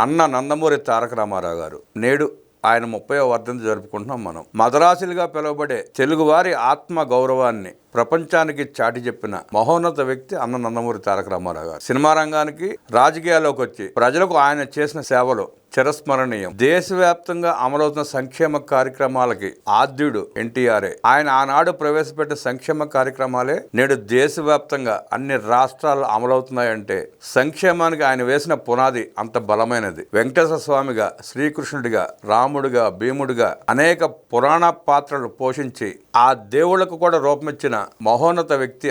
అన్న నందమూరి తారక రామారావు గారు నేడు ఆయన 30వ వర్ధంతి జరుపుకుంటున్నాం. మనం మదరాసులుగా పిలువబడే తెలుగువారి ఆత్మ గౌరవాన్ని ప్రపంచానికి చాటి చెప్పిన మహోన్నత వ్యక్తి అన్న నందమూరి తారక రామారావు గారు. సినిమా రంగానికి రాజకీయాల్లోకి వచ్చి ప్రజలకు ఆయన చేసిన సేవలు చిరస్మరణీయం. దేశవ్యాప్తంగా అమలవుతున్న సంక్షేమ కార్యక్రమాలకి ఆద్యుడు ఎన్టీఆర్ఏ. ఆయన ఆనాడు ప్రవేశపెట్టిన సంక్షేమ కార్యక్రమాలే నేడు దేశవ్యాప్తంగా అన్ని రాష్ట్రాల్లో అమలవుతున్నాయంటే సంక్షేమానికి ఆయన వేసిన పునాది అంత బలమైనది. వెంకటేశ్వర స్వామిగా, శ్రీకృష్ణుడిగా, రాముడిగా, భీముడిగా అనేక పురాణ పాత్రలు పోషించి ఆ దేవుళ్లకు కూడా రూపమిచ్చిన మహోన్నత వ్యక్తి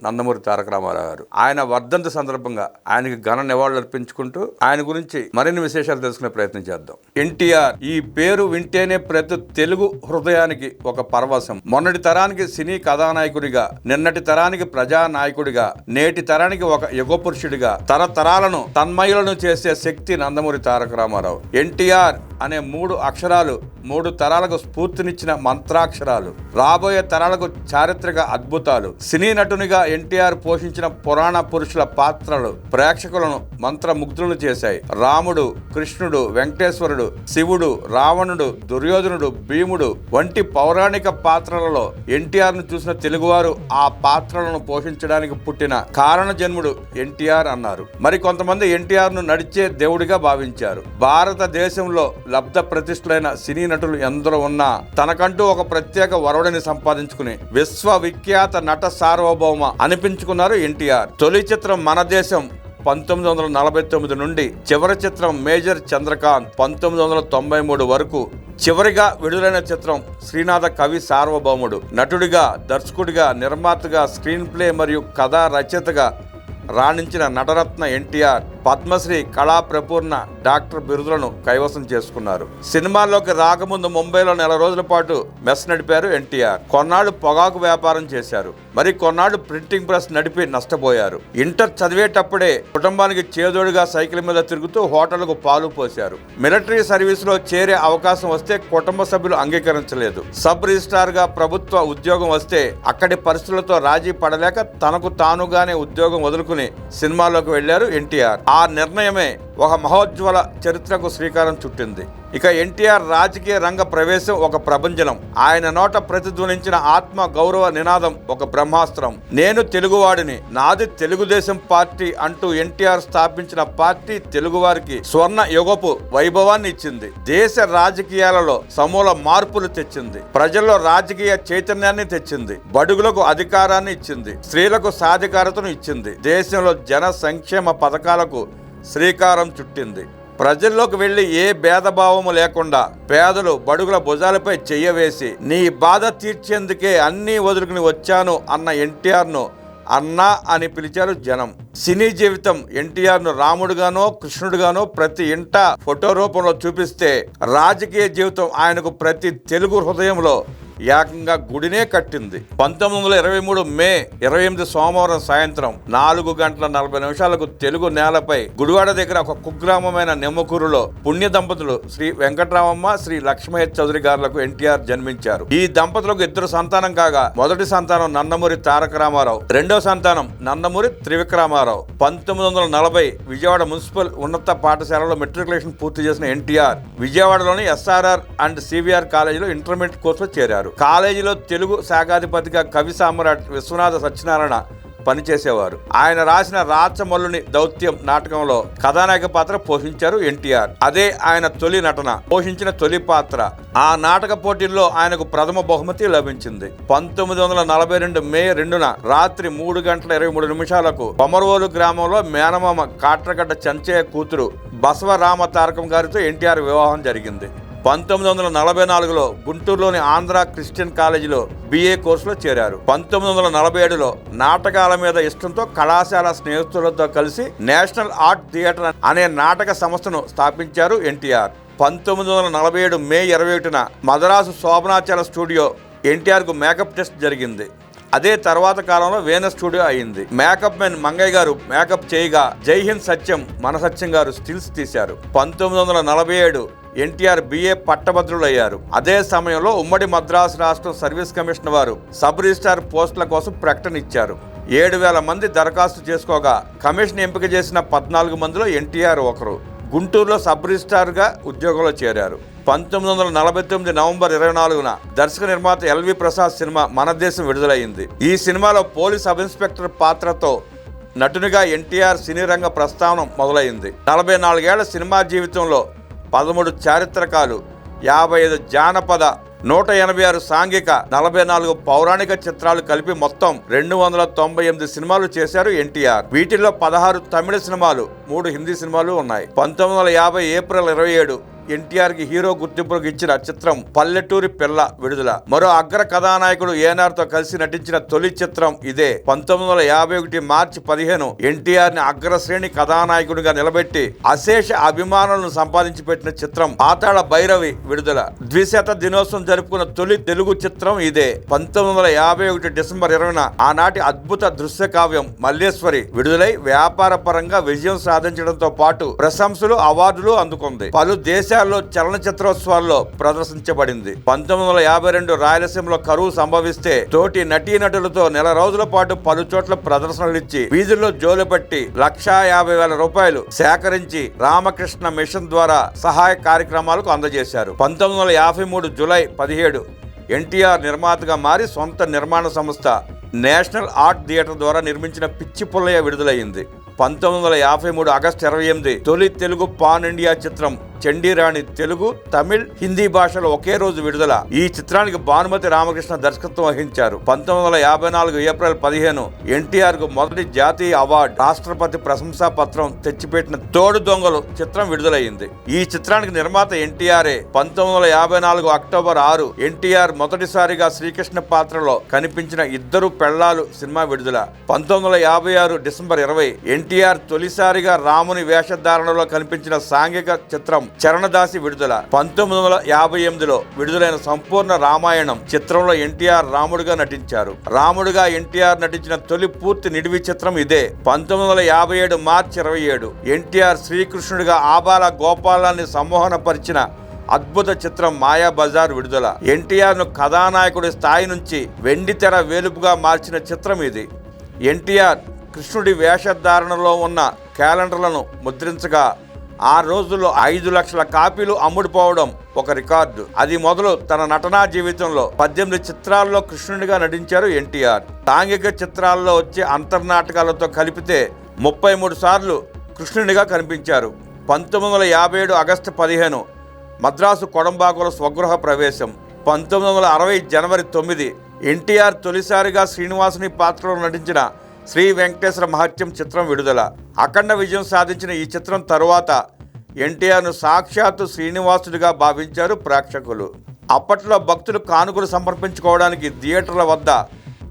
నందమూరి తారక రామారావు గారు. ఆయన వర్ధంతి సందర్భంగా ఆయనకి ఘన నివాళులు అర్పించుకుంటూ ఆయన గురించి మరిన్ని విశేషాలు తెలుసుకునే ప్రయత్నం చేద్దాం. ఎన్టీఆర్ ఈ పేరు వింటేనే ప్రతి తెలుగు హృదయానికి ఒక పరవశం. మొన్నటి తరానికి సినీ కథానాయకుడిగా, నిన్నటి తరానికి ప్రజానాయకుడిగా, నేటి తరానికి ఒక యుగ పురుషుడిగా తరతరాలను తన్మయులను చేసే శక్తి నందమూరి తారక రామారావు. ఎన్టీఆర్ అనే 3 అక్షరాలు 3 తరాలకు స్ఫూర్తినిచ్చిన మంత్రాక్షరాలు, రాబోయే తరాలకు చారిత్రక అద్భుతాలు. సినీ నటునిగా ఎన్టీఆర్ పోషించిన పురాణ పురుషుల పాత్రలు ప్రేక్షకులను మంత్రముగ్ధులను చేశాయి. రాముడు, కృష్ణుడు, వెంకటేశ్వరుడు, శివుడు, రావణుడు, దుర్యోధనుడు, భీముడు వంటి పౌరాణిక పాత్రలలో ఎన్టీఆర్ ను చూసిన తెలుగువారు ఆ పాత్రలను పోషించడానికి పుట్టిన కారణ జన్ముడు ఎన్టీఆర్ అన్నారు. మరి కొంతమంది ఎన్టీఆర్ ను నడిచే దేవుడిగా భావించారు. భారతదేశంలో లబ్ధ ప్రతిష్ఠులైన సినీ నటులు ఎందరో ఉన్నా తనకంటూ ఒక ప్రత్యేక వరుడిని సంపాదించుకుని విశ్వవిఖ్యాత నట సార్వభౌమ అనిపించుకున్నారు ఎన్టీఆర్. తొలి చిత్రం మన దేశం 1949 నుండి చివరి చిత్రం మేజర్ చంద్రకాంత్ 1993 వరకు, చివరిగా విడుదలైన చిత్రం శ్రీనాథ కవి సార్వభౌముడు. నటుడిగా, దర్శకుడిగా, నిర్మాతగా, స్క్రీన్ ప్లే మరియు కథా రచయితగా రాణించిన నటరత్న ఎన్టీఆర్ పద్మశ్రీ, కళా ప్రపూర్ణ, డాక్టర్ బిరుదులను కైవసం చేసుకున్నారు. సినిమాల్లోకి రాకముందు ముంబైలో 4 రోజుల పాటు మెస్ నడిపారు ఎన్టీఆర్. కొన్నాళ్లు పొగాకు వ్యాపారం చేశారు. మరి కొన్నాళ్లు ప్రింటింగ్ ప్రెస్ నడిపి నష్టపోయారు. ఇంటర్ చదివేటప్పుడే కుటుంబానికి చేదోడుగా సైకిల్ మీద తిరుగుతూ హోటళ్లకు పాలు పోశారు. మిలిటరీ సర్వీసులో చేరే అవకాశం వస్తే కుటుంబ సభ్యులు అంగీకరించలేదు. సబ్ రిజిస్ట్రార్ గా ప్రభుత్వ ఉద్యోగం వస్తే అక్కడి పరిస్థితులతో రాజీ పడలేక తనకు తానుగానే ఉద్యోగం వదులుకుని సినిమాల్లోకి వెళ్లారు ఎన్టీఆర్. ఆ నిర్ణయమే ఒక మహోజ్వల చరిత్రకు శ్రీకారం చుట్టింది. ఇక ఎన్టీఆర్ రాజకీయ రంగ ప్రవేశం ఒక ప్రభంజనం. ఆయన నోట ప్రతిధ్వనించిన ఆత్మ గౌరవ నినాదం ఒక బ్రహ్మాస్త్రం. నేను తెలుగువాడిని, నాది తెలుగుదేశం పార్టీ అంటూ ఎన్టీఆర్ స్థాపించిన పార్టీ తెలుగువారికి స్వర్ణ యుగపు వైభవాన్ని ఇచ్చింది. దేశ రాజకీయాలలో సమూల మార్పులు తెచ్చింది. ప్రజల్లో రాజకీయ చైతన్యాన్ని తెచ్చింది. బడుగులకు అధికారాన్ని ఇచ్చింది. స్త్రీలకు సాధికారతను ఇచ్చింది. దేశంలో జన సంక్షేమ పథకాలకు శ్రీకారం చుట్టింది. ప్రజల్లోకి వెళ్లి ఏ భేదభావము లేకుండా పేదలు, బడుగుల భుజాలపై చెయ్యవేసి నీ బాధ తీర్చేందుకే అన్నీ వదులుకుని వచ్చాను అన్న ఎన్టీఆర్ను అన్నా అని పిలిచారు జనం. సినీ జీవితం ఎన్టీఆర్ను రాముడుగానో, కృష్ణుడుగానో ప్రతి ఇంట ఫోటో రూపంలో చూపిస్తే, రాజకీయ జీవితం ఆయనకు ప్రతి తెలుగు హృదయంలో ఏకంగా గుడినే కట్టింది. 1923 మే 28 సోమవారం సాయంత్రం 4:40 తెలుగు నేలపై గుడివాడ దగ్గర ఒక కుగ్రామమైన నిమ్మకూరులో పుణ్య దంపతులు శ్రీ వెంకటరామమ్మ, శ్రీ లక్ష్మయ్య చౌదరి గారులకు ఎన్టీఆర్ జన్మించారు. ఈ దంపతులకు 2 సంతానం కాగా మొదటి సంతానం నందమూరి తారక రామారావు, రెండో సంతానం నందమూరి త్రివిక్రమారావు. 1940 విజయవాడ మున్సిపల్ ఉన్నత పాఠశాలలో మెట్రికులేషన్ పూర్తి చేసిన ఎన్టీఆర్ విజయవాడలోని ఎస్ఆర్ఆర్ అండ్ సివిఆర్ కాలేజీలో ఇంటర్మీడియట్ కోర్సులో చేరారు. కాలేజీలో తెలుగు శాఖాధిపతిగా కవి సామ్రాట్ విశ్వనాథ సత్యనారాయణ పనిచేసేవారు. ఆయన రాసిన రాచమల్లుని దౌత్యం నాటకంలో కథానాయక పాత్ర పోషించారు ఎన్టీఆర్. అదే ఆయన తొలి నటన, పోషించిన తొలి పాత్ర. ఆ నాటక పోటీల్లో ఆయనకు ప్రథమ బహుమతి లభించింది. 1942 మే 2న రాత్రి 3:23 కొమరవోలు గ్రామంలో మేనమామ కాట్రగడ్డ చెంచయ్య కూతురు బసవరామ తారకం గారితో ఎన్టీఆర్ వివాహం జరిగింది. 1944లో గుంటూరులోని ఆంధ్ర క్రిస్టియన్ కాలేజీలో BA కోర్సులో చేరారు. 1947లో నాటకాల మీద ఇష్టంతో కళాశాల స్నేహితులతో కలిసి నేషనల్ ఆర్ట్ థియేటర్ అనే నాటక సంస్థను స్థాపించారు ఎన్టీఆర్. 1947 మే 21న మదరాసు శోభనాచల స్టూడియో ఎన్టీఆర్కు మేకప్ టెస్ట్ జరిగింది. అదే తర్వాత కాలంలో వేన స్టూడియో అయింది. మేకప్ మెన్ మంగయ్య గారు మేకప్ చేయగా జై హింద్ సత్యం, మన సత్యం గారు స్టిల్స్ తీశారు. 1947 ఎన్టీఆర్ BA పట్టభద్రులయ్యారు. అదే సమయంలో ఉమ్మడి మద్రాసు రాష్ట్రం సర్వీస్ కమిషన్ వారు సబ్ రిజిస్ట్రార్ పోస్టుల కోసం ప్రకటన ఇచ్చారు. 7,000 మంది దరఖాస్తు చేసుకోగా కమిషన్ ఎంపిక చేసిన 14 మందిలో ఎన్టీఆర్ ఒకరు. గుంటూరులో సబ్ రిజిస్ట్రార్గా ఉద్యోగంలో చేరారు. 1949 నవంబర్ 24న దర్శక నిర్మాత ఎల్వి ప్రసాద్ సినిమా మన దేశం విడుదలైంది. ఈ సినిమాలో పోలీస్ సబ్ ఇన్స్పెక్టర్ పాత్రతో నటునిగా ఎన్టీఆర్ సినీ రంగ ప్రస్థానం మొదలైంది. 44 ఏళ్ల సినిమా జీవితంలో 13 చారిత్రకాలు, 55 జానపద, 186 సాంఘిక, 44 పౌరాణిక చిత్రాలు కలిపి మొత్తం 298 సినిమాలు చేశారు ఎన్టీఆర్. వీటిల్లో 16 తమిళ సినిమాలు, 3 హిందీ సినిమాలు ఉన్నాయి. 1950 ఏప్రిల్ 27 ఎన్టీఆర్కి హీరో గుర్తింపులకు ఇచ్చిన చిత్రం పల్లెటూరి పిల్ల విడుదల. మరో అగ్ర కథానాయకుడు ఏఎన్ఆర్తో కలిసి నటించిన తొలి చిత్రం ఇదే. 1951 మార్చి 15 ఎన్టీఆర్ని అగ్రశ్రేణి కథానాయకుడిగా నిలబెట్టి అశేష అభిమానులను సంపాదించి పెట్టిన చిత్రం పాతాళ భైరవి విడుదల. ద్విశత దినోత్సవం జరుపుకున్న తొలి తెలుగు చిత్రం ఇదే. 1951 డిసెంబర్ 20న ఆనాటి అద్భుత దృశ్య కావ్యం మల్లేశ్వరి విడుదలై వ్యాపార పరంగా విజయం సాధించడంతో పాటు ప్రశంసలు, అవార్డులు అందుకుంది. పలు దేశాల్లో చలనచిత్రోత్సవాల్లో ప్రదర్శించబడింది. 1952 రాయలసీమలో కరువు సంభవిస్తే తోటి నటీనటులతో నెల రోజుల పాటు పలు చోట్ల ప్రదర్శనలిచ్చి వీధుల్లో జోలుపట్టి ₹150,000 సేకరించి రామకృష్ణ మిషన్ ద్వారా సహాయ కార్యక్రమాలకు అందజేశారు. 1953 జూలై 17 ఎన్టీఆర్ నిర్మాతగా మారి సొంత నిర్మాణ సంస్థ నేషనల్ ఆర్ట్ థియేటర్ ద్వారా నిర్మించిన పిచ్చి పుల్లయ్య విడుదలయ్యింది. 1953 ఆగస్టు 28 తొలి తెలుగు పాన్ ఇండియా చిత్రం చండీరాణి తెలుగు, తమిళ్, హిందీ భాషలో ఒకే రోజు విడుదల. ఈ చిత్రానికి భానుమతి రామకృష్ణ దర్శకత్వం వహించారు. 1954 ఏప్రిల్ 15 ఎన్టీఆర్ కు మొదటి జాతీయ అవార్డు, రాష్ట్రపతి ప్రశంసా పత్రం తెచ్చిపెట్టిన తోడు దొంగలు చిత్రం విడుదలయ్యింది. ఈ చిత్రానికి నిర్మాత ఎన్టీఆర్ఏ. 1954 అక్టోబర్ 6 ఎన్టీఆర్ మొదటిసారిగా శ్రీకృష్ణ పాత్రలో కనిపించిన ఇద్దరు పెళ్లాలు సినిమా విడుదల. 1956 డిసెంబర్ 20 ఎన్టీఆర్ తొలిసారిగా రాముని వేషధారణలో కనిపించిన సాంఘిక చిత్రం చరణదాసి విడుదల. 1958లో విడుదలైన సంపూర్ణ రామాయణం చిత్రంలో ఎన్టీఆర్ రాముడిగా నటించారు. రాముడిగా ఎన్టీఆర్ నటించిన తొలి పూర్తి నిడివి చిత్రం ఇదే. 1957 మార్చి 27 ఎన్టీఆర్ శ్రీకృష్ణుడిగా ఆబాల గోపాలాన్ని సంమోహనపరిచిన అద్భుత చిత్రం మాయాబజార్ విడుదల. ఎన్టీఆర్ ను కథానాయకుడి స్థాయి నుంచి వెండితెర వేలుపుగా మార్చిన చిత్రం ఇది. ఎన్టీఆర్ కృష్ణుడి వేషధారణలో ఉన్న క్యాలెండర్లను ముద్రించగా ఆ రోజుల్లో 5 లక్షల కాపీలు అమ్ముడుపోవడం ఒక రికార్డు. అది మొదలు తన నటనా జీవితంలో 18 చిత్రాల్లో కృష్ణుడిగా నటించారు ఎన్టీఆర్. సాంఘిక చిత్రాల్లో వచ్చే అంతర్నాటకాలతో కలిపితే 33 సార్లు కృష్ణుడిగా కనిపించారు. 1957 ఆగస్టు 15 మద్రాసు కొడంబాకుల స్వగృహ ప్రవేశం. 1960 జనవరి 9 ఎన్టీఆర్ తొలిసారిగా శ్రీనివాసుని పాత్రలో నటించిన శ్రీ వెంకటేశ్వర మహత్యం చిత్రం విడుదల. అఖండ విజయం సాధించిన ఈ చిత్రం తరువాత ఎన్టీఆర్ను సాక్షాత్తు శ్రీనివాసుడిగా భావించారు ప్రేక్షకులు. అప్పట్లో భక్తులు కానుకలు సమర్పించుకోవడానికి థియేటర్ల వద్ద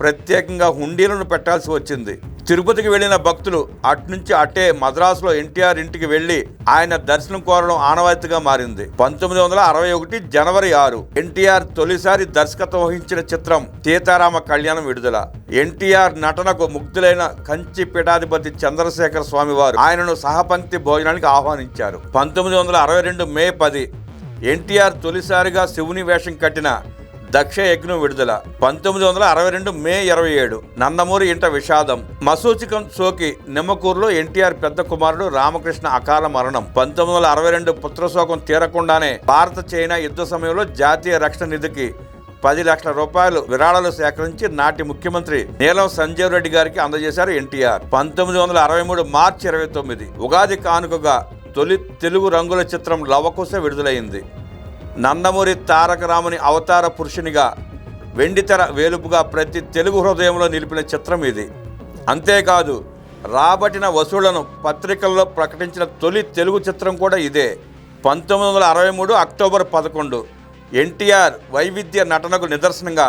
ప్రత్యేకంగా హుండీలను పెట్టాల్సి వచ్చింది. తిరుపతికి వెళ్లిన భక్తులు అట్నుంచి అట్టే మద్రాసులో ఎన్టీఆర్ ఇంటికి వెళ్లి ఆయన దర్శనం కోరడం ఆనవాయితీగా మారింది. 1961 జనవరి 6 ఎన్టీఆర్ తొలిసారి దర్శకత్వం వహించిన చిత్రం సీతారామ కళ్యాణం విడుదల. ఎన్టీఆర్ నటనకు ముగ్ధులైన కంచి పీఠాధిపతి చంద్రశేఖర స్వామి వారు ఆయనను సహపంక్తి భోజనానికి ఆహ్వానించారు. 1962 మే 10 ఎన్టీఆర్ తొలిసారిగా శివుని వేషం కట్టిన దక్ష యజ్ఞం విడుదల. 1962 మే 27 నందమూరి ఇంట విషాదం. మసూచికం సోకి నిమ్మకూరులో ఎన్టీఆర్ పెద్ద కుమారుడు రామకృష్ణ అకాల మరణం. 1962 పుత్రశోకం తీరకుండానే భారత చైనా యుద్ధ సమయంలో జాతీయ రక్షణ నిధికి 10 లక్షల రూపాయలు విరాళాలు సేకరించి నాటి ముఖ్యమంత్రి నీలం సంజీవ్ రెడ్డి గారికి అందజేశారు ఎన్టీఆర్. 1963 మార్చి 29 ఉగాది కానుకగా తొలి తెలుగు రంగుల చిత్రం లవకుశ విడుదలైంది. నందమూరి తారక రాముని అవతార పురుషునిగా వెండితెర వేలుపుగా ప్రతి తెలుగు హృదయంలో నిలిపిన చిత్రం ఇది. అంతేకాదు రాబట్టిన వసూళ్లను పత్రికల్లో ప్రకటించిన తొలి తెలుగు చిత్రం కూడా ఇదే. 1963 అక్టోబర్ 11 ఎన్టీఆర్ వైవిధ్య నటనకు నిదర్శనంగా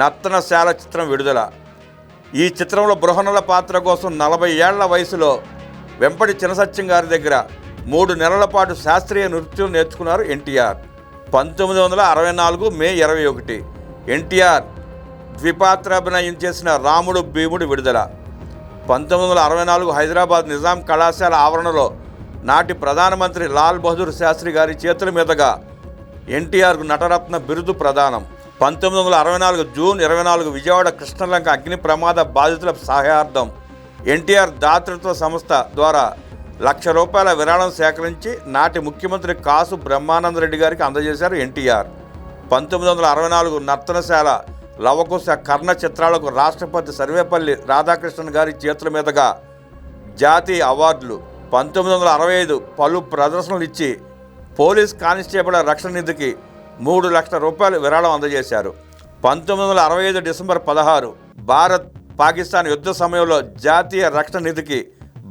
నర్తనశాల చిత్రం విడుదల. ఈ చిత్రంలో బృహణుల పాత్ర కోసం 40 ఏళ్ల వయసులో వెంపటి చినసత్యం గారి దగ్గర 3 నెలల పాటు శాస్త్రీయ నృత్యం నేర్చుకున్నారు ఎన్టీఆర్. 1964 మే 21 ఎన్టీఆర్ ద్విపాత్రాభినయం చేసిన రాముడు భీముడు విడుదల. 1964 హైదరాబాద్ నిజాం కళాశాల ఆవరణలో నాటి ప్రధానమంత్రి లాల్ బహదూర్ శాస్త్రి గారి చేతుల మీదుగా ఎన్టీఆర్కు నటరత్న బిరుదు ప్రదానం. 1964 జూన్ 24 విజయవాడ కృష్ణలంక అగ్ని ప్రమాద బాధితుల సహాయార్థం ఎన్టీఆర్ దాతృత్వ సంస్థ ద్వారా రూపాయల విరాళం సేకరించి నాటి ముఖ్యమంత్రి కాసు బ్రహ్మానందరెడ్డి గారికి అందజేశారు ఎన్టీఆర్. 1964 నర్తనశాల, లవకుశ, కర్ణ చిత్రాలకు రాష్ట్రపతి సర్వేపల్లి రాధాకృష్ణన్ గారి చేతుల మీదుగా జాతీయ అవార్డులు, 1965 పలు ప్రదర్శనలు ఇచ్చి పోలీస్ కానిస్టేబుల్ రక్షణ నిధికి 3 లక్షల రూపాయలు విరాళం అందజేశారు. 1965 డిసెంబర్ 16 భారత్ పాకిస్తాన్ యుద్ధ సమయంలో జాతీయ రక్షణ నిధికి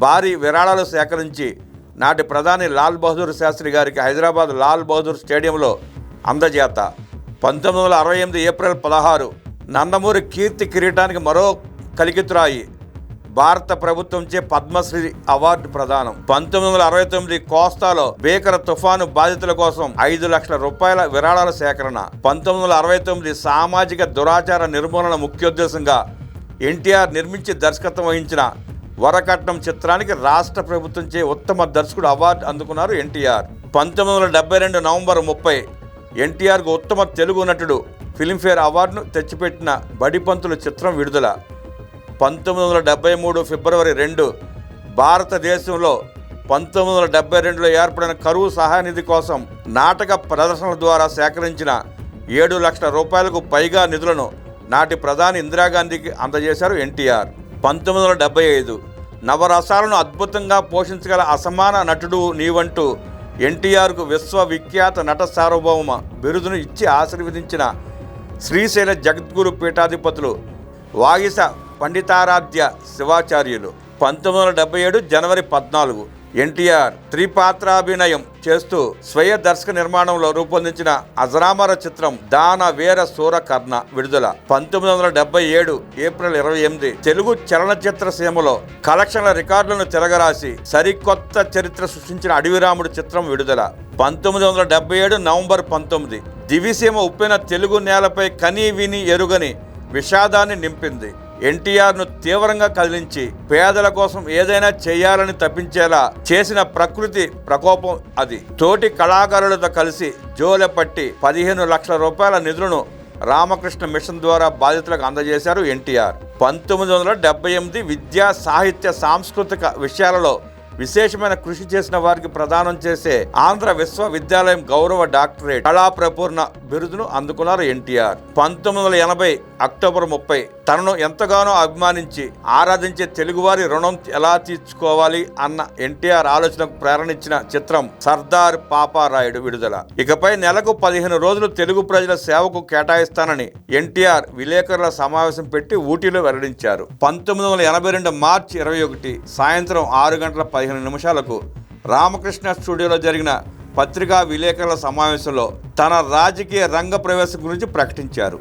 భారీ విరాళాలు సేకరించి నాటి ప్రధాని లాల్ బహదూర్ శాస్త్రి గారికి హైదరాబాద్ లాల్ బహదూర్ స్టేడియంలో అందజేత. 1968 ఏప్రిల్ 16 నందమూరి కీర్తి కిరీటానికి మరో కలికితురాయి, భారత ప్రభుత్వంచే పద్మశ్రీ అవార్డు ప్రదానం. 1969 కోస్తాలో భీకర తుఫాను బాధితుల కోసం 5 లక్షల రూపాయల విరాళాల సేకరణ. 1969 సామాజిక దురాచార నిర్మూలన ముఖ్యోద్దేశంగా ఎన్టీఆర్ నిర్మించి దర్శకత్వం వహించిన వరకట్నం చిత్రానికి రాష్ట్ర ప్రభుత్వంచే ఉత్తమ దర్శకుడు అవార్డు అందుకున్నారు ఎన్టీఆర్. 1972 నవంబర్ 30 ఎన్టీఆర్కు ఉత్తమ తెలుగు నటుడు ఫిలింఫేర్ అవార్డును తెచ్చిపెట్టిన బడిపంతులు చిత్రం విడుదల. 1973 ఫిబ్రవరి 2 భారతదేశంలో 1972లో ఏర్పడిన కరువు సహాయ నిధి కోసం నాటక ప్రదర్శనల ద్వారా సేకరించిన 7 లక్షల రూపాయలకు పైగా నిధులను నాటి ప్రధాని ఇందిరాగాంధీకి అందజేశారు ఎన్టీఆర్. 1975 నవరసాలను అద్భుతంగా పోషించగల అసమాన నటుడు నీవంటూ ఎన్టీఆర్కు విశ్వవిఖ్యాత నట సార్వభౌమ బిరుదును ఇచ్చి ఆశీర్వదించిన శ్రీశైల జగద్గురు పీఠాధిపతులు వాగీశ పండితారాధ్య శివాచార్యులు. 1977 జనవరి 14 ఎన్టీఆర్ త్రిపాత్రాభినయం చేస్తూ స్వయ దర్శక నిర్మాణంలో రూపొందించిన అజరామర చిత్రం దాన వీర శూర కర్ణ విడుదల. 1977 ఏప్రిల్ 28 తెలుగు చలనచిత్ర సీమలో కలెక్షన్ల రికార్డులను తిరగరాసి సరికొత్త చరిత్ర సృష్టించిన అడవిరాముడు చిత్రం విడుదల. 1977 నవంబర్ 19 దివిసీమ ఉప్పెన తెలుగు నేలపై కనీ విని ఎరుగని విషాదాన్ని నింపింది. ఎన్టీఆర్ను తీవ్రంగా కదిలించి పేదల కోసం ఏదైనా చేయాలని తప్పించేలా చేసిన ప్రకృతి ప్రకోపం అది. తోటి కళాకారులతో కలిసి జోలెపట్టి 15 లక్షల రూపాయల నిధులను రామకృష్ణ మిషన్ ద్వారా బాధితులకు అందజేశారు ఎన్టీఆర్. 1978 విద్యా, సాహిత్య, సాంస్కృతిక విషయాలలో విశేషమైన కృషి చేసిన వారికి ప్రదానం చేసే ఆంధ్ర విశ్వవిద్యాలయం గౌరవ డాక్టరేట్ కళాప్రపూర్ణ బిరుదును అందుకున్నారు ఎన్టీఆర్. 1980 అక్టోబర్ 30 తనను ఎంతగానో అభిమానించి ఆరాధించే తెలుగువారి రుణం ఎలా తీర్చుకోవాలి అన్న ఎన్టీఆర్ ఆలోచనకు ప్రేరణించిన చిత్రం సర్దార్ పాపారాయుడు విడుదల. ఇకపై నెలకు 15 రోజులు తెలుగు ప్రజల సేవకు కేటాయిస్తానని ఎన్టీఆర్ విలేకరుల సమావేశం పెట్టి ఊటీలో వెల్లడించారు. 1982 మార్చి 21 సాయంత్రం 6:15 రామకృష్ణ స్టూడియోలో జరిగిన పత్రికా విలేకరుల సమావేశంలో తన రాజకీయ రంగ ప్రవేశం గురించి ప్రకటించారు.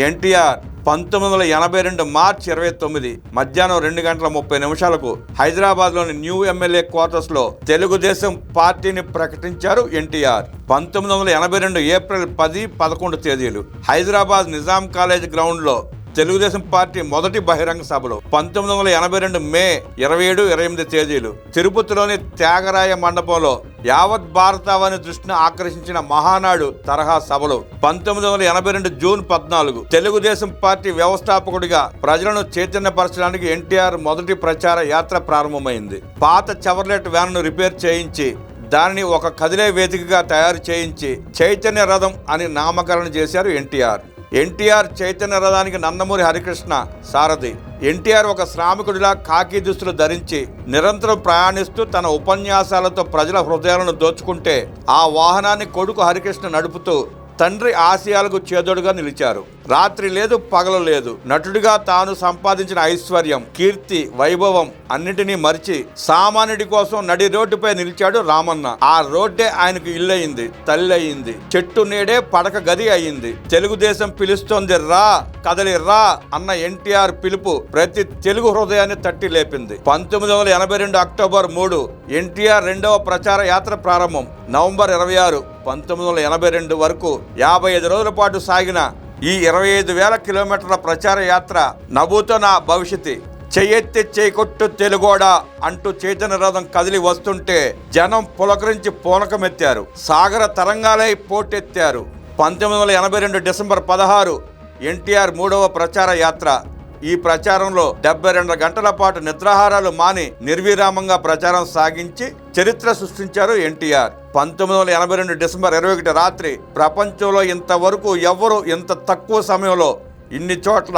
ఎన్టీఆర్ 1982 మార్చి 29 మధ్యాహ్నం 2:30 హైదరాబాద్లోని న్యూ ఎమ్మెల్యే క్వార్టర్స్లో తెలుగుదేశం పార్టీని ప్రకటించారు ఎన్టీఆర్. 1982 ఏప్రిల్ 10, 11 తేదీలు హైదరాబాద్ నిజాం కాలేజ్ గ్రౌండ్లో తెలుగుదేశం పార్టీ మొదటి బహిరంగ సభలో. 1982 మే 27, 28 తేదీలు తిరుపతిలోని త్యాగరాయ మండపంలో యావత్ భారతావని దృష్టిని ఆకర్షించిన మహానాడు తరహా సభలు. 1982 జూన్ 14 తెలుగుదేశం పార్టీ వ్యవస్థాపకుడిగా ప్రజలను చైతన్యపరచడానికి ఎన్టీఆర్ మొదటి ప్రచార యాత్ర ప్రారంభమైంది. పాత చెవర్లెట్ వ్యాన్ను రిపేర్ చేయించి దానిని ఒక కదిలే వేదికగా తయారు చేయించి చైతన్య రథం అని నామకరణం చేశారు ఎన్టీఆర్. ఎన్టీఆర్ చైతన్య రథానికి నందమూరి హరికృష్ణ సారథి. ఎన్టీఆర్ ఒక శ్రామికుడిలా కాకి దుస్తులు ధరించి నిరంతరం ప్రయాణిస్తూ తన ఉపన్యాసాలతో ప్రజల హృదయాలను దోచుకుంటే ఆ వాహనాన్ని కొడుకు హరికృష్ణ నడుపుతూ తండ్రి ఆశయాలకు చేదోడుగా నిలిచారు. రాత్రి లేదు, పగలు లేదు. నటుడిగా తాను సంపాదించిన ఐశ్వర్యం, కీర్తి, వైభవం అన్నిటినీ మరిచి సామాన్యుడి కోసం నడి రోడ్డుపై నిలిచాడు రామన్న. ఆ రోడ్డే ఆయనకు ఇల్లయింది, తల్లి అయింది, చెట్టు నీడే పడక గది అయింది. తెలుగుదేశం పిలుస్తోంది రా, కదలి రా అన్న ఎన్టీఆర్ పిలుపు ప్రతి తెలుగు హృదయాన్ని తట్టి లేపింది. 1982 అక్టోబర్ 3 ఎన్టీఆర్ రెండవ ప్రచార యాత్ర ప్రారంభం. నవంబర్ 26, 1982 వరకు 55 రోజుల పాటు సాగిన ఈ 25,000 కిలోమీటర్ల ప్రచార యాత్ర నవ్వుతో నా భవిష్యత్తు, చెయ్యెత్తి చేకొట్టు తెలుగోడా అంటూ చైతన్య రథం కదిలి వస్తుంటే జనం పులకరించి పూనకమెత్తారు, సాగర తరంగాలై పోటెత్తారు. 1982 డిసెంబర్ 16 ఎన్టీఆర్ మూడవ ప్రచార యాత్ర ఈ ప్రచారంలో 72 గంటల పాటు నిద్రాహారాలు మాని నిర్విరామంగా ప్రచారం సాగించి చరిత్ర సృష్టించారు ఎన్టీఆర్. 1982 డిసెంబర్ 21 రాత్రి ప్రపంచంలో ఇంతవరకు ఎవరు ఇంత తక్కువ సమయంలో ఇన్ని చోట్ల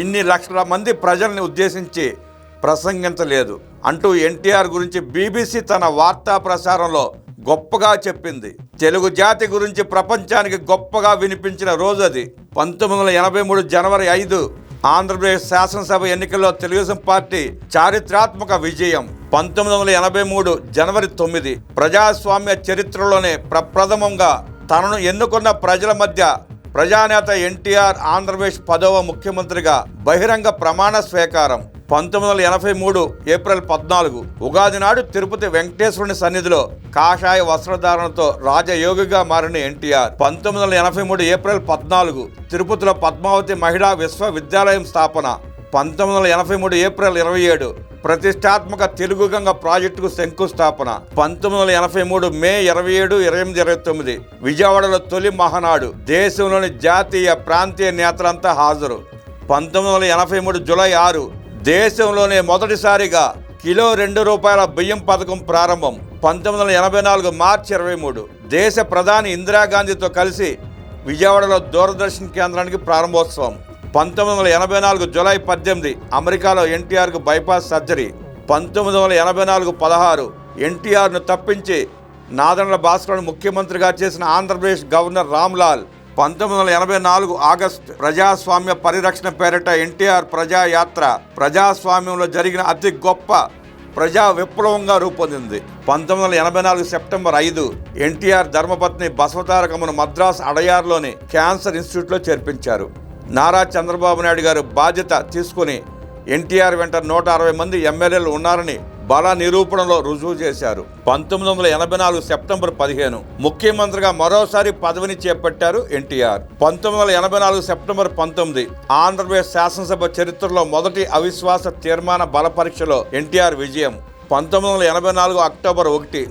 ఇన్ని లక్షల మంది ప్రజల్ని ఉద్దేశించి ప్రసంగించలేదు అంటూ ఎన్టీఆర్ గురించి BBC తన వార్తా ప్రసారంలో గొప్పగా చెప్పింది. తెలుగు జాతి గురించి ప్రపంచానికి గొప్పగా వినిపించిన రోజు అది. 1983 జనవరి 5 ఆంధ్రప్రదేశ్ శాసనసభ ఎన్నికల్లో తెలుగుదేశం పార్టీ చారిత్రాత్మక విజయం. 1983 జనవరి 9 ప్రజాస్వామ్య చరిత్రలోనే ప్రప్రథమంగా తనను ఎన్నుకున్న ప్రజల మధ్య ప్రజానేత ఎన్టీఆర్ ఆంధ్రప్రదేశ్ 10వ ముఖ్యమంత్రిగా బహిరంగ ప్రమాణ స్వీకారం. 1983 ఏప్రిల్ 14 ఉగాది నాడు తిరుపతి వెంకటేశ్వరుని సన్నిధిలో కాషాయ వస్త్రధారణతో రాజయోగిగా మారిన ఎన్టీఆర్ 1983 ఏప్రిల్ 14 తిరుపతిలో పద్మావతి మహిళా విశ్వవిద్యాలయం స్థాపన. 1983 ఏప్రిల్ 27 ప్రతిష్టాత్మక తెలుగు గంగ ప్రాజెక్టుకు శంకుస్థాపన. 1983 మే 27, 28, 29 విజయవాడలో తొలి మహానాడు. దేశంలోని జాతీయ ప్రాంతీయ నేతలంతా హాజరు. 1983 జూలై 6 దేశంలోనే మొదటిసారిగా కిలో ₹2 బియ్యం పథకం ప్రారంభం. 1984 మార్చి 23 దేశ ప్రధాని ఇందిరాగాంధీతో కలిసి విజయవాడలో దూరదర్శన్ కేంద్రానికి ప్రారంభోత్సవం. 1984 జూలై 18 అమెరికాలో ఎన్టీఆర్కు బైపాస్ సర్జరీ. 1984 16 ఎన్టీఆర్ను తప్పించి నాదెండ్ల భాస్కర్ను ముఖ్యమంత్రిగా చేసిన ఆంధ్రప్రదేశ్ గవర్నర్ రామ్లాల్. 1984 ఆగస్టు ప్రజాస్వామ్య పరిరక్షణ పేరిట ఎన్టీఆర్ ప్రజాయాత్ర ప్రజాస్వామ్యంలో జరిగిన అతి గొప్ప ప్రజా విప్లవంగా రూపొందింది. 1984 సెప్టెంబర్ 5 ఎన్టీఆర్ ధర్మపత్ని బసవతారకమ్మను మద్రాస్ అడయార్లోని క్యాన్సర్ ఇన్స్టిట్యూట్లో చేర్పించారు. నారా చంద్రబాబు నాయుడు గారు బాధ్యత తీసుకుని ఎన్టీఆర్ వెంట 160 మంది ఎమ్మెల్యేలు ఉన్నారని బల నిరూపణలో రుజువు చేశారు. 1984 సెప్టెంబర్ 15 ముఖ్యమంత్రిగా మరోసారి పదవిని చేపట్టారు ఎన్టీఆర్. 1984 సెప్టెంబర్ 19 ఆంధ్రప్రదేశ్ శాసనసభ చరిత్రలో మొదటి అవిశ్వాస తీర్మాన బల పరీక్షలో ఎన్టీఆర్ విజయం. 1984 అక్టోబర్ 1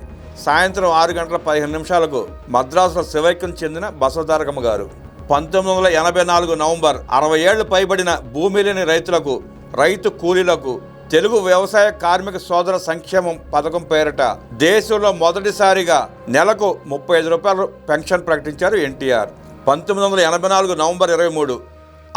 సాయంత్రం 6:15 మద్రాసులో శివైక్యం చెందిన బసవతారకమ్మ గారు. 1984 నవంబర్ 60 ఏళ్లు పైబడిన భూమి లేని రైతులకు, రైతు కూలీలకు తెలుగు వ్యవసాయ కార్మిక సోదర సంక్షేమం పథకం పేరిట దేశంలో మొదటిసారిగా నెలకు ₹35 పెన్షన్ ప్రకటించారు ఎన్టీఆర్. 1984 నవంబర్ 23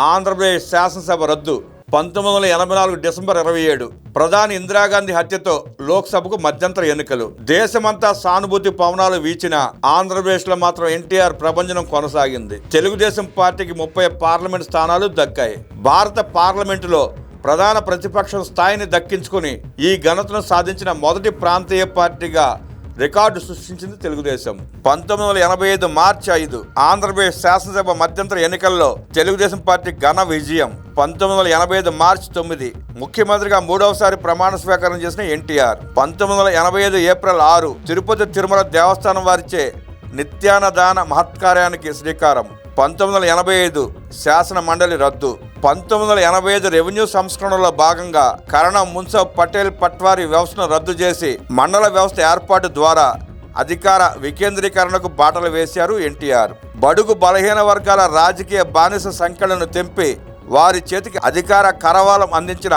ఆంధ్రప్రదేశ్ శాసనసభ రద్దు. 1984 డిసెంబర్ 27 ప్రధాని ఇందిరాగాంధీ హత్యతో లోక్సభకు మధ్యంతర ఎన్నికలు. దేశమంతా సానుభూతి పవనాలు వీచిన ఆంధ్రప్రదేశ్లో మాత్రం ఎన్టీఆర్ ప్రభంజనం కొనసాగింది. తెలుగుదేశం పార్టీకి 30 పార్లమెంట్ స్థానాలు దక్కాయి. భారత పార్లమెంటులో ప్రధాన ప్రతిపక్షం స్థాయిని దక్కించుకుని ఈ ఘనతను సాధించిన మొదటి ప్రాంతీయ పార్టీగా రికార్డు సృష్టించింది తెలుగుదేశం. 1985 మార్చి 5 ఆంధ్రప్రదేశ్ శాసనసభ మధ్యంతర ఎన్నికల్లో తెలుగుదేశం పార్టీ ఘన విజయం. 1985 మార్చి 9 ముఖ్యమంత్రిగా 3వసారి ప్రమాణ స్వీకారం చేసిన ఎన్టీఆర్. 1985 ఏప్రిల్ 6 తిరుపతి తిరుమల దేవస్థానం వారిచే నిత్యాన్నదాన మహత్కార్యానికి శ్రీకారం. 1985 శాసన మండలి రద్దు. 1985 రెవెన్యూ సంస్కరణలో భాగంగా కరణం మున్సబ్ పటేల్ పట్వారీ వ్యవస్థను రద్దు చేసి మండల వ్యవస్థ ఏర్పాటు ద్వారా అధికార వికేంద్రీకరణకు బాటలు వేశారు ఎన్టీఆర్. బడుగు బలహీన వర్గాల రాజకీయ బానిస సంఖ్యలను తెంపి వారి చేతికి అధికార కరవాలం అందించిన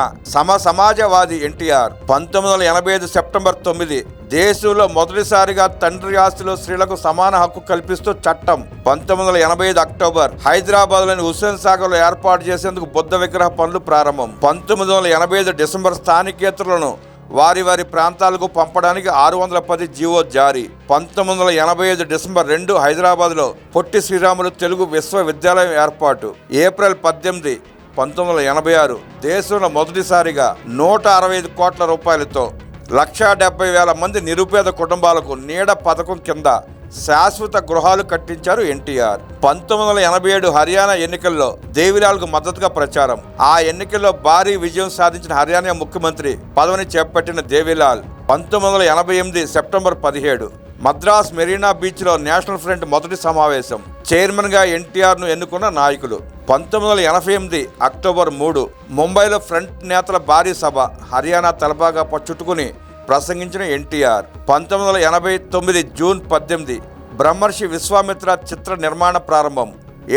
సమాజవాది ఎన్టీఆర్. 1985 సెప్టెంబర్ 9 దేశంలో మొదటిసారిగా తండ్రి ఆస్తిలో స్త్రీలకు సమాన హక్కు కల్పిస్తూ చట్టం. 1985 అక్టోబర్ హైదరాబాద్లోని హుస్సేన్ సాగర్లో ఏర్పాటు చేసేందుకు బుద్ధ విగ్రహ పనులు ప్రారంభం. 1985 డిసెంబర్ స్థానికేతరులను వారి ప్రాంతాలకు పంపడానికి 610 జీవో జారీ. 1985 డిసెంబర్ 2 హైదరాబాద్లో పొట్టి శ్రీరాములు తెలుగు విశ్వవిద్యాలయం ఏర్పాటు. ఏప్రిల్ 18 1986 దేశంలో మొదటిసారిగా 165 కోట్ల రూపాయలతో 170,000 మంది నిరుపేద కుటుంబాలకు నీడ పథకం కింద శాశ్వత గృహాలు కట్టించారు ఎన్టీఆర్. 1987 హర్యానా ఎన్నికల్లో దేవిలాల్కు మద్దతుగా ప్రచారం. ఆ ఎన్నికల్లో భారీ విజయం సాధించిన హర్యానా ముఖ్యమంత్రి పదవిని చేపట్టిన దేవిలాల్. 1988 సెప్టెంబర్ 17 మద్రాస్ మెరీనా బీచ్లో నేషనల్ ఫ్రంట్ మొదటి సమావేశం. చైర్మన్గా ఎన్టీఆర్ను ఎన్నుకున్న నాయకులు. 1988 అక్టోబర్ 3 ముంబైలో ఫ్రంట్ నేతల భారీ సభ. హర్యానా తలపాగా చుట్టుకుని ప్రసంగించిన ఎన్టీఆర్. 1989 జూన్ 18 బ్రహ్మర్షి విశ్వామిత్ర చిత్ర నిర్మాణ ప్రారంభం.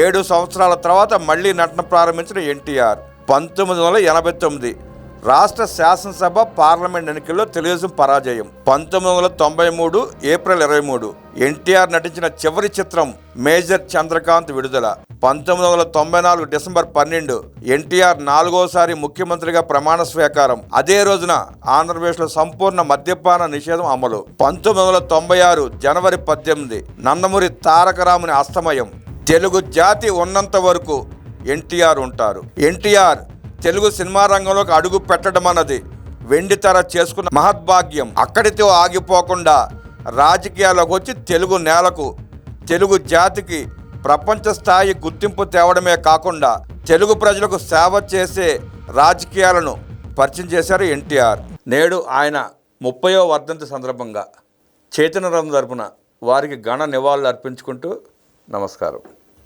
7 సంవత్సరాల తర్వాత మళ్లీ నటన ప్రారంభించిన ఎన్టీఆర్. 1989 రాష్ట్ర శాసనసభ పార్లమెంట్ ఎన్నికల్లో తెలుగుదేశం పరాజయం. 1993 ఏప్రిల్ 23 ఎన్టీఆర్ నటించిన చివరి చిత్రం మేజర్ చంద్రకాంత్ విడుదల. 1994 డిసెంబర్ 12 ఎన్టీఆర్ 4వసారి ముఖ్యమంత్రిగా ప్రమాణ స్వీకారం. అదే రోజున ఆంధ్రప్రదేశ్లో సంపూర్ణ మద్యపాన నిషేధం అమలు. 1996 జనవరి 18 నందమూరి తారక రాముని అస్తమయం. తెలుగు జాతి ఉన్నంత వరకు ఎన్టీఆర్ ఉంటారు. ఎన్టీఆర్ తెలుగు సినిమా రంగంలోకి అడుగు పెట్టడం అన్నది వెండితెర చేసుకున్న మహద్భాగ్యం. అక్కడితో ఆగిపోకుండా రాజకీయాల్లోకి వచ్చి తెలుగు నేలకు, తెలుగు జాతికి ప్రపంచ స్థాయి గుర్తింపు తేవడమే కాకుండా తెలుగు ప్రజలకు సేవ చేసే రాజకీయాలను పరిచయం చేశారు ఎన్టీఆర్. నేడు ఆయన 30వ వర్ధంతి సందర్భంగా చైతన్య రథం తరపున వారికి ఘన నివాళులు అర్పించుకుంటూ నమస్కారం.